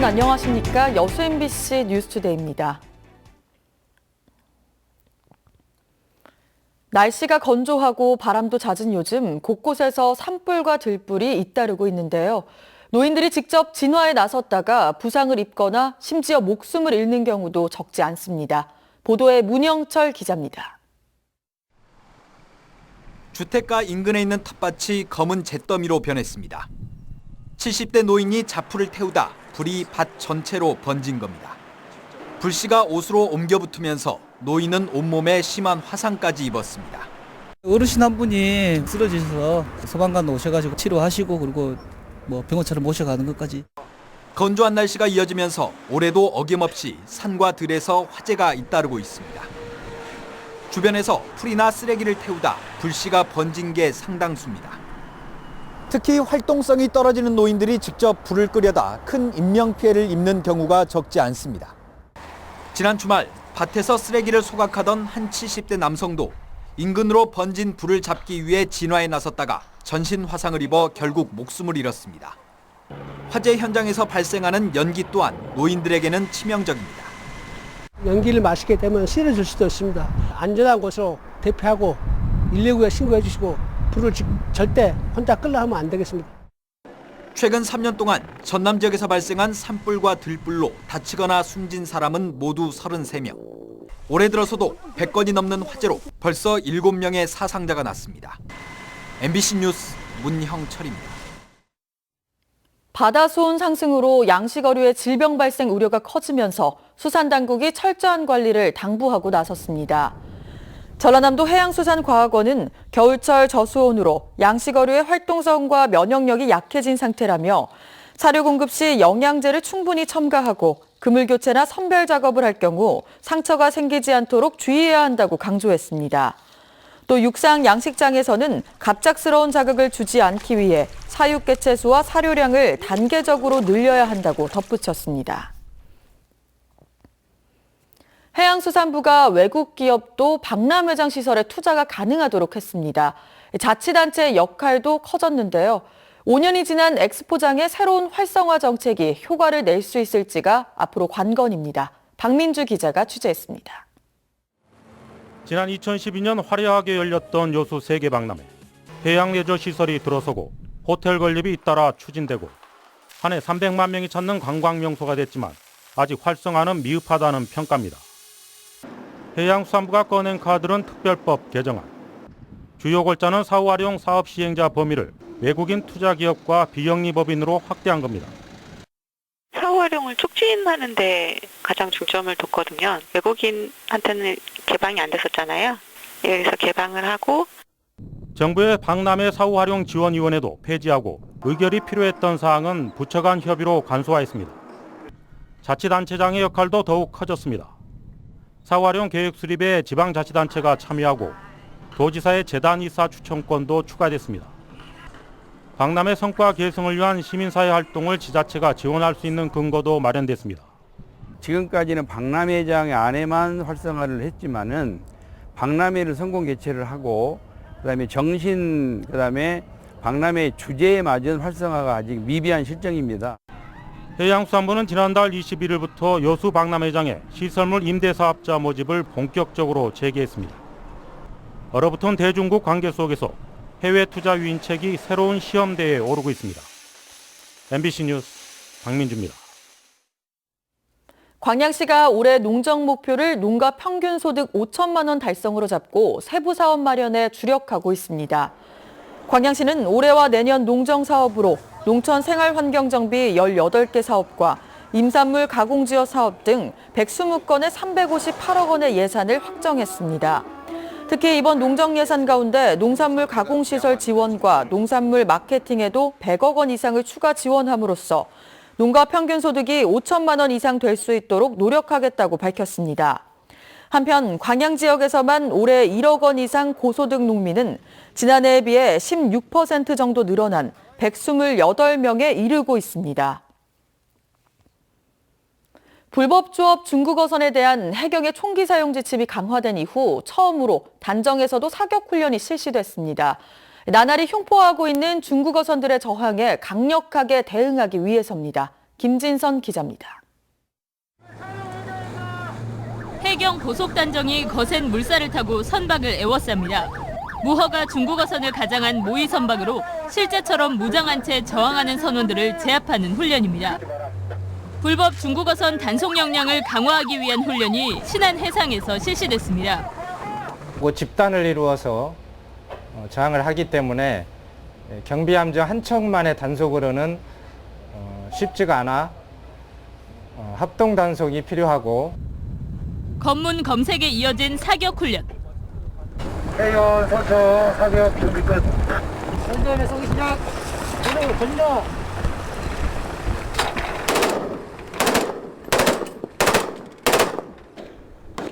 여러분 안녕하십니까? 여수 MBC 뉴스투데이입니다. 날씨가 건조하고 바람도 잦은 요즘 곳곳에서 산불과 들불이 잇따르고 있는데요. 노인들이 직접 진화에 나섰다가 부상을 입거나 심지어 목숨을 잃는 경우도 적지 않습니다. 보도에 문영철 기자입니다. 주택가 인근에 있는 텃밭이 검은 잿더미로 변했습니다. 70대 노인이 자풀을 태우다 불이 밭 전체로 번진 겁니다. 불씨가 옷으로 옮겨 붙으면서 노인은 온몸에 심한 화상까지 입었습니다. 어르신 한 분이 쓰러지셔서 소방관 오셔가지고 치료하시고 그리고 병원차로 모셔가는 것까지. 건조한 날씨가 이어지면서 올해도 어김없이 산과 들에서 화재가 잇따르고 있습니다. 주변에서 풀이나 쓰레기를 태우다 불씨가 번진 게 상당수입니다. 특히 활동성이 떨어지는 노인들이 직접 불을 끄려다 큰 인명피해를 입는 경우가 적지 않습니다. 지난 주말 밭에서 쓰레기를 소각하던 한 70대 남성도 인근으로 번진 불을 잡기 위해 진화에 나섰다가 전신 화상을 입어 결국 목숨을 잃었습니다. 화재 현장에서 발생하는 연기 또한 노인들에게는 치명적입니다. 연기를 마시게 되면 쓰러질 수도 있습니다. 안전한 곳으로 대피하고 119에 신고해 주시고 불을 절대 혼자 끌려 하면 안 되겠습니다. 최근 3년 동안 전남 지역에서 발생한 산불과 들불로 다치거나 숨진 사람은 모두 33명. 올해 들어서도 100건이 넘는 화재로 벌써 7명의 사상자가 났습니다. MBC 뉴스 문형철입니다. 바다수온 상승으로 양식어류의 질병 발생 우려가 커지면서 수산당국이 철저한 관리를 당부하고 나섰습니다. 전라남도 해양수산과학원은 겨울철 저수온으로 양식어류의 활동성과 면역력이 약해진 상태라며 사료 공급 시 영양제를 충분히 첨가하고 그물 교체나 선별 작업을 할 경우 상처가 생기지 않도록 주의해야 한다고 강조했습니다. 또 육상 양식장에서는 갑작스러운 자극을 주지 않기 위해 사육 개체수와 사료량을 단계적으로 늘려야 한다고 덧붙였습니다. 해양수산부가 외국 기업도 박람회장 시설에 투자가 가능하도록 했습니다. 자치단체의 역할도 커졌는데요. 5년이 지난 엑스포장의 새로운 활성화 정책이 효과를 낼 수 있을지가 앞으로 관건입니다. 박민주 기자가 취재했습니다. 지난 2012년 화려하게 열렸던 여수 세계박람회. 해양 레저 시설이 들어서고 호텔 건립이 잇따라 추진되고 한 해 300만 명이 찾는 관광 명소가 됐지만 아직 활성화는 미흡하다는 평가입니다. 해양수산부가 꺼낸 카드는 특별법 개정안. 주요 골자는 사후 활용 사업 시행자 범위를 외국인 투자기업과 비영리법인으로 확대한 겁니다. 사후 활용을 촉진하는 데 가장 중점을 뒀거든요. 외국인한테는 개방이 안 됐었잖아요. 여기서 개방을 하고 정부의 박람회 사후 활용 지원위원회도 폐지하고 의결이 필요했던 사항은 부처 간 협의로 간소화했습니다. 자치단체장의 역할도 더욱 커졌습니다. 사후 활용 계획 수립에 지방자치단체가 참여하고 도지사의 재단이사 추천권도 추가됐습니다. 박람회 성과 계승을 위한 시민사회 활동을 지자체가 지원할 수 있는 근거도 마련됐습니다. 지금까지는 박람회장 안에만 활성화를 했지만은 박람회를 성공 개최를 하고 그다음에 그다음에 박람회 주제에 맞은 활성화가 아직 미비한 실정입니다. 해양수산부는 지난달 21일부터 여수 박람회장에 시설물 임대사업자 모집을 본격적으로 재개했습니다. 얼어붙은 대중국 관계 속에서 해외 투자 유인책이 새로운 시험대에 오르고 있습니다. MBC 뉴스 박민주입니다. 광양시가 올해 농정 목표를 농가 평균 소득 5천만 원 달성으로 잡고 세부 사업 마련에 주력하고 있습니다. 광양시는 올해와 내년 농정 사업으로 농촌 생활환경정비 18개 사업과 임산물 가공지역 사업 등 120건의 358억 원의 예산을 확정했습니다. 특히 이번 농정 예산 가운데 농산물 가공시설 지원과 농산물 마케팅에도 100억 원 이상을 추가 지원함으로써 농가 평균 소득이 5천만 원 이상 될 수 있도록 노력하겠다고 밝혔습니다. 한편 광양 지역에서만 올해 1억 원 이상 고소득 농민은 지난해에 비해 16% 정도 늘어난 128명에 이르고 있습니다. 불법 조업 중국 어선에 대한 해경의 총기 사용 지침이 강화된 이후 처음으로 단정에서도 사격 훈련이 실시됐습니다. 나날이 흉포하고 있는 중국 어선들의 저항에 강력하게 대응하기 위해서입니다. 김진선 기자입니다. 해경 고속단정이 거센 물살을 타고 선박을 에워쌉니다. 무허가 중국어선을 가장한 모의 선박으로 실제처럼 무장한 채 저항하는 선원들을 제압하는 훈련입니다. 불법 중국어선 단속 역량을 강화하기 위한 훈련이 신안 해상에서 실시됐습니다. 집단을 이루어서 저항을 하기 때문에 경비함정 한 척만의 단속으로는 쉽지가 않아 합동 단속이 필요하고 검문 검색에 이어진 사격 훈련. 해연 선처 사격 준비 끝. 현장에 쏘기 시작. 던져.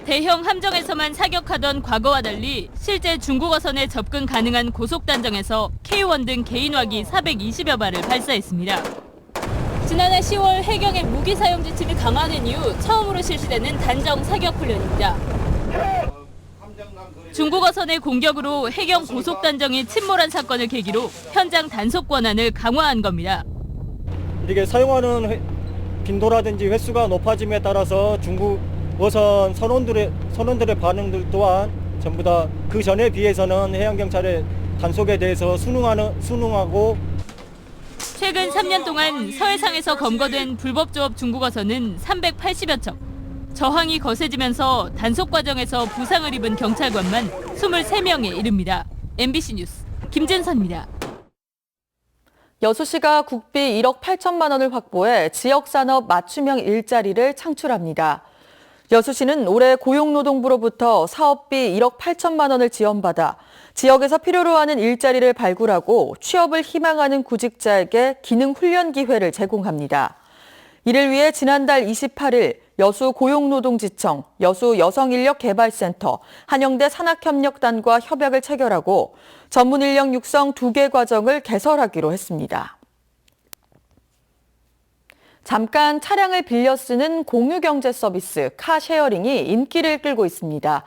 대형 함정에서만 사격하던 과거와 달리 실제 중국어선에 접근 가능한 고속단정에서 K1 등 개인화기 420여 발을 발사했습니다. 지난해 10월 해경의 무기 사용 지침이 강화된 이후 처음으로 실시되는 단정 사격 훈련입니다. 중국어선의 공격으로 해경 고속단정이 침몰한 사건을 계기로 현장 단속 권한을 강화한 겁니다. 이게 사용하는 빈도라든지 횟수가 높아짐에 따라서 중국어선 선원들의 반응들 또한 전부 다 그 전에 비해서는 해양경찰의 단속에 대해서 순응하고 최근 3년 동안 서해상에서 검거된 불법 조업 중국어선은 380여 척. 저항이 거세지면서 단속 과정에서 부상을 입은 경찰관만 23명에 이릅니다. MBC 뉴스 김진선입니다. 여수시가 국비 1억 8천만 원을 확보해 지역산업 맞춤형 일자리를 창출합니다. 여수시는 올해 고용노동부로부터 사업비 1억 8천만 원을 지원받아 지역에서 필요로 하는 일자리를 발굴하고 취업을 희망하는 구직자에게 기능 훈련 기회를 제공합니다. 이를 위해 지난달 28일 여수 고용노동지청, 여수 여성인력개발센터, 한영대 산학협력단과 협약을 체결하고 전문인력 육성 2개 과정을 개설하기로 했습니다. 잠깐 차량을 빌려 쓰는 공유경제 서비스 카쉐어링이 인기를 끌고 있습니다.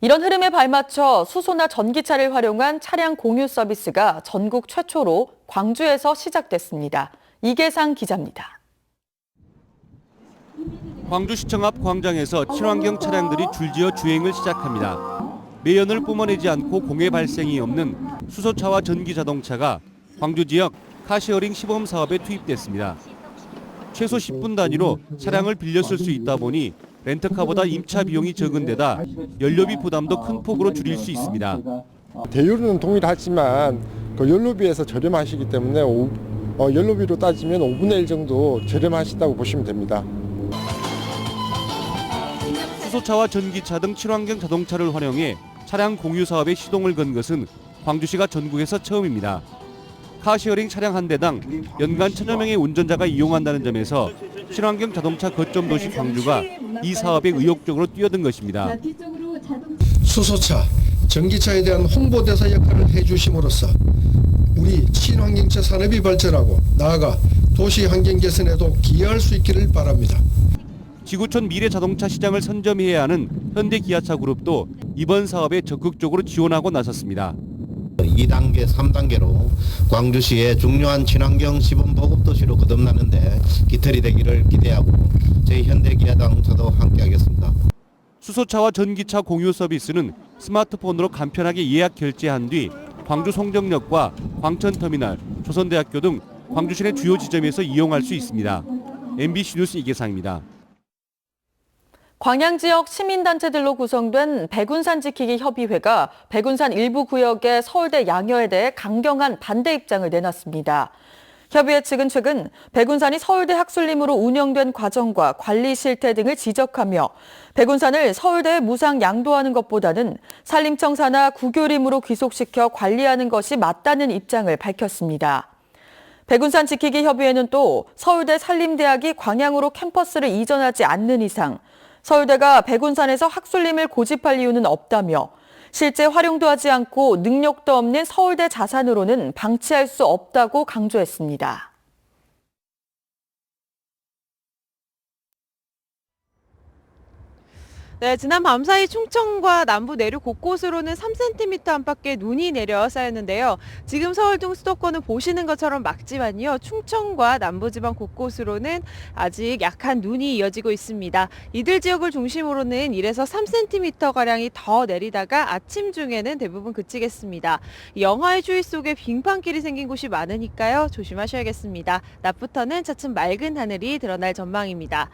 이런 흐름에 발맞춰 수소나 전기차를 활용한 차량 공유 서비스가 전국 최초로 광주에서 시작됐습니다. 이계상 기자입니다. 광주시청 앞 광장에서 친환경 차량들이 줄지어 주행을 시작합니다. 매연을 뿜어내지 않고 공해 발생이 없는 수소차와 전기자동차가 광주 지역 카쉐어링 시범 사업에 투입됐습니다. 최소 10분 단위로 차량을 빌려 쓸 수 있다 보니 렌터카보다 임차 비용이 적은 데다 연료비 부담도 큰 폭으로 줄일 수 있습니다. 대율은 동일하지만 그 연료비에서 저렴하시기 때문에 연료비로 따지면 5분의 1 정도 저렴하시다고 보시면 됩니다. 수소차와 전기차 등 친환경 자동차를 활용해 차량 공유 사업에 시동을 건 것은 광주시가 전국에서 처음입니다. 카쉐어링 차량 한 대당 연간 1,000여 명의 운전자가 이용한다는 점에서 친환경 자동차 거점 도시 광주가 이 사업에 의욕적으로 뛰어든 것입니다. 수소차, 전기차에 대한 홍보대사 역할을 해주심으로써 우리 친환경차 산업이 발전하고 나아가 도시 환경 개선에도 기여할 수 있기를 바랍니다. 지구촌 미래 자동차 시장을 선점해야 하는 현대기아차 그룹도 이번 사업에 적극적으로 지원하고 나섰습니다. 2단계, 3단계로 광주시의 중요한 친환경 시범 보급도시로 거듭나는데 깃털이 되기를 기대하고 저희 현대기아자동차도 함께하겠습니다. 수소차와 전기차 공유 서비스는 스마트폰으로 간편하게 예약 결제한 뒤 광주 송정역과 광천터미널, 조선대학교 등 광주 시내 주요 지점에서 이용할 수 있습니다. MBC 뉴스 이계상입니다. 광양 지역 시민단체들로 구성된 백운산 지키기 협의회가 백운산 일부 구역의 서울대 양여에 대해 강경한 반대 입장을 내놨습니다. 협의회 측은 최근 백운산이 서울대 학술림으로 운영된 과정과 관리 실태 등을 지적하며 백운산을 서울대에 무상 양도하는 것보다는 산림청 산하 국유림으로 귀속시켜 관리하는 것이 맞다는 입장을 밝혔습니다. 백운산 지키기 협의회는 또 서울대 산림대학이 광양으로 캠퍼스를 이전하지 않는 이상 서울대가 백운산에서 학술림을 고집할 이유는 없다며 실제 활용도 하지 않고 능력도 없는 서울대 자산으로는 방치할 수 없다고 강조했습니다. 네, 지난 밤사이 충청과 남부 내륙 곳곳으로는 3cm 안팎의 눈이 내려 쌓였는데요. 지금 서울 등 수도권은 보시는 것처럼 맑지만요. 충청과 남부지방 곳곳으로는 아직 약한 눈이 이어지고 있습니다. 이들 지역을 중심으로는 1에서 3cm가량이 더 내리다가 아침 중에는 대부분 그치겠습니다. 영하의 추위 속에 빙판길이 생긴 곳이 많으니까요. 조심하셔야겠습니다. 낮부터는 차츰 맑은 하늘이 드러날 전망입니다.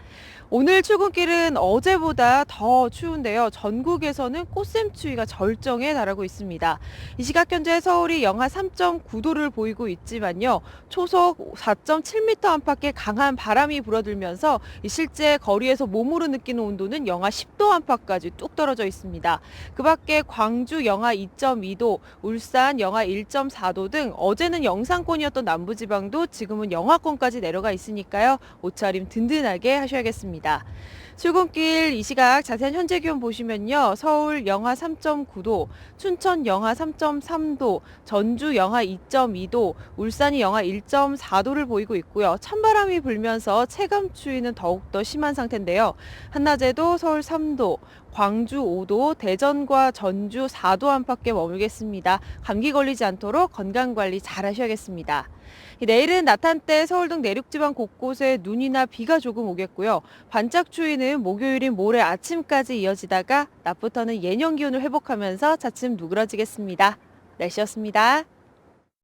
오늘 출근길은 어제보다 더 추운데요. 전국에서는 꽃샘추위가 절정에 달하고 있습니다. 이 시각 현재 서울이 영하 3.9도를 보이고 있지만요. 초속 4.7m 안팎의 강한 바람이 불어들면서 실제 거리에서 몸으로 느끼는 온도는 영하 10도 안팎까지 뚝 떨어져 있습니다. 그 밖에 광주 영하 2.2도, 울산 영하 1.4도 등 어제는 영상권이었던 남부지방도 지금은 영하권까지 내려가 있으니까요. 옷차림 든든하게 하셔야겠습니다. 출근길 이 시각 자세한 현재 기온 보시면요. 서울 영하 3.9도, 춘천 영하 3.3도, 전주 영하 2.2도, 울산이 영하 1.4도를 보이고 있고요. 찬바람이 불면서 체감 추위는 더욱더 심한 상태인데요. 한낮에도 서울 3도, 광주 5도, 대전과 전주 4도 안팎에 머물겠습니다. 감기 걸리지 않도록 건강관리 잘 하셔야겠습니다. 내일은 낮 한때 서울 등 내륙지방 곳곳에 눈이나 비가 조금 오겠고요. 반짝 추위는 목요일인 모레 아침까지 이어지다가 낮부터는 예년 기온을 회복하면서 차츰 누그러지겠습니다. 날씨였습니다.